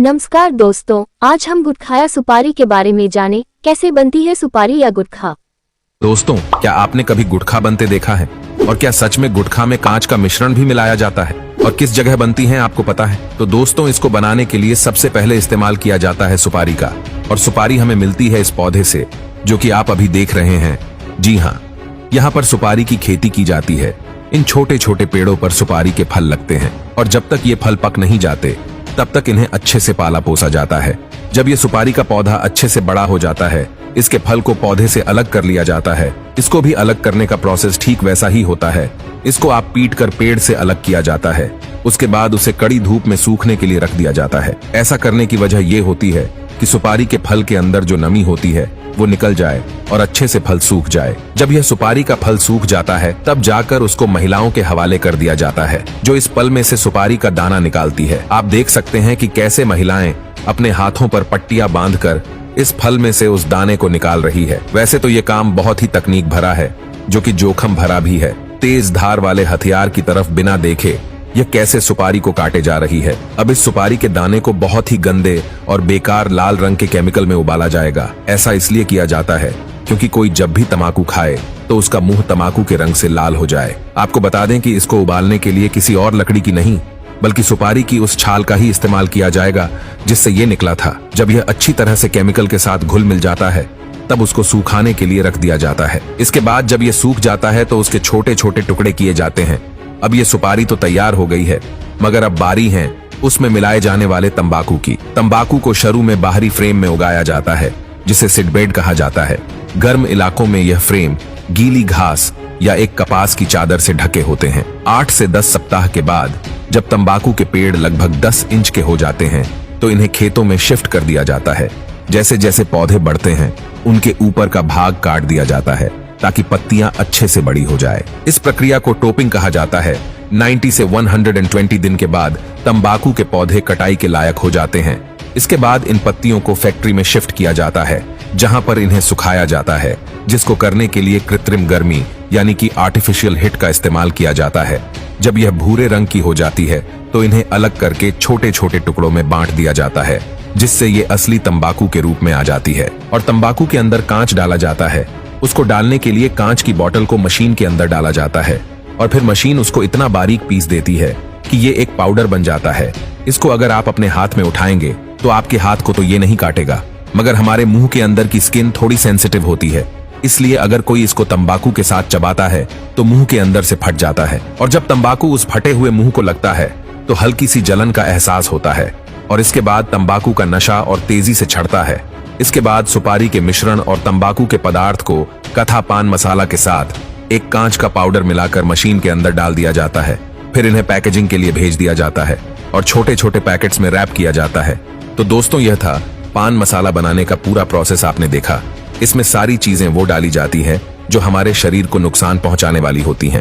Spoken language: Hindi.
नमस्कार दोस्तों, आज हम गुटखा या सुपारी के बारे में जाने कैसे बनती है सुपारी या गुटखा। दोस्तों, क्या आपने कभी गुटखा बनते देखा है? और क्या सच में गुटखा में कांच का मिश्रण भी मिलाया जाता है? और किस जगह बनती है आपको पता है? तो दोस्तों, इसको बनाने के लिए सबसे पहले इस्तेमाल किया जाता है सुपारी का। और सुपारी हमें मिलती है इस पौधे से, जो कि आप अभी देख रहे हैं। जी हाँ, यहाँ पर सुपारी की खेती की जाती है। इन छोटे छोटे पेड़ों पर सुपारी के फल लगते हैं और जब तक ये फल पक नहीं जाते तब तक इन्हें अच्छे से पाला पोसा जाता है। जब ये सुपारी का पौधा अच्छे से बड़ा हो जाता है, इसके फल को पौधे से अलग कर लिया जाता है। इसको भी अलग करने का प्रोसेस ठीक वैसा ही होता है। इसको आप पीट कर पेड़ से अलग किया जाता है। उसके बाद उसे कड़ी धूप में सूखने के लिए रख दिया जाता है। ऐसा करने की वजह ये होती है कि सुपारी के फल के अंदर जो नमी होती है वो निकल जाए और अच्छे से फल सूख जाए। जब यह सुपारी का फल सूख जाता है तब जाकर उसको महिलाओं के हवाले कर दिया जाता है, जो इस पल में से सुपारी का दाना निकालती है। आप देख सकते हैं कि कैसे महिलाएं अपने हाथों पर पट्टियां बांधकर इस फल में से उस दाने को निकाल रही है। वैसे तो ये काम बहुत ही तकनीक भरा है, जो कि जोखिम भरा भी है। तेज धार वाले हथियार की तरफ बिना देखे यह कैसे सुपारी को काटे जा रही है। अब इस सुपारी के दाने को बहुत ही गंदे और बेकार लाल रंग के केमिकल में उबाला जाएगा। ऐसा इसलिए किया जाता है क्योंकि कोई जब भी तंबाकू खाए तो उसका मुंह तंबाकू के रंग से लाल हो जाए। आपको बता दें कि इसको उबालने के लिए किसी और लकड़ी की नहीं बल्कि सुपारी की उस छाल का ही इस्तेमाल किया जाएगा जिससे ये निकला था। जब यह अच्छी तरह से केमिकल के साथ घुल मिल जाता है तब उसको सुखाने के लिए रख दिया जाता है। इसके बाद जब ये सूख जाता है तो उसके छोटे छोटे टुकड़े किए जाते हैं। अब ये सुपारी तो तैयार हो गई है, मगर अब बारी है उसमें मिलाए जाने वाले तंबाकू की। तंबाकू को शुरू में बाहरी फ्रेम में उगाया जाता है, जिसे सीडबेड कहा जाता है। गर्म इलाकों में यह फ्रेम गीली घास या एक कपास की चादर से ढके होते हैं। 8 से 10 सप्ताह के बाद जब तंबाकू के पेड़ लगभग 10 इंच के हो जाते हैं तो इन्हें खेतों में शिफ्ट कर दिया जाता है। जैसे जैसे पौधे बढ़ते हैं उनके ऊपर का भाग काट दिया जाता है ताकि पत्तियां अच्छे से बड़ी हो जाए। इस प्रक्रिया को टोपिंग कहा जाता है। 90 से 120 दिन के बाद तंबाकू के पौधे कटाई के लायक हो जाते हैं। इसके बाद इन पत्तियों को फैक्ट्री में शिफ्ट किया जाता है, जहां पर इन्हें सुखाया जाता है, जिसको करने के लिए कृत्रिम गर्मी यानी कि आर्टिफिशियल हीट का इस्तेमाल किया जाता है। जब यह भूरे रंग की हो जाती है तो इन्हें अलग करके छोटे छोटे टुकड़ों में बांट दिया जाता है, जिससे ये असली तंबाकू के रूप में आ जाती है। और तंबाकू के अंदर कांच डाला जाता है। उसको डालने के लिए कांच की बोतल को मशीन के अंदर डाला जाता है और फिर मशीन उसको इतना बारीक पीस देती है कि ये एक पाउडर बन जाता है। इसको अगर आप अपने हाथ में उठाएंगे तो आपके हाथ को तो ये नहीं काटेगा, मगर हमारे मुंह के अंदर की स्किन थोड़ी सेंसिटिव होती है, इसलिए अगर कोई इसको तंबाकू के साथ चबाता है तो मुंह के अंदर से फट जाता है। और जब तंबाकू उस फटे हुए मुंह को लगता है तो हल्की सी जलन का एहसास होता है और इसके बाद तंबाकू का नशा और तेजी से चढ़ता है। इसके बाद सुपारी के मिश्रण और तंबाकू के पदार्थ को कथा पान मसाला के साथ एक कांच का पाउडर मिलाकर मशीन के अंदर डाल दिया जाता है। फिर इन्हें पैकेजिंग के लिए भेज दिया जाता है और छोटे छोटे पैकेट्स में रैप किया जाता है। तो दोस्तों, यह था पान मसाला बनाने का पूरा प्रोसेस। आपने देखा, इसमें सारी चीजें वो डाली जाती है जो हमारे शरीर को नुकसान पहुंचाने वाली होती हैं।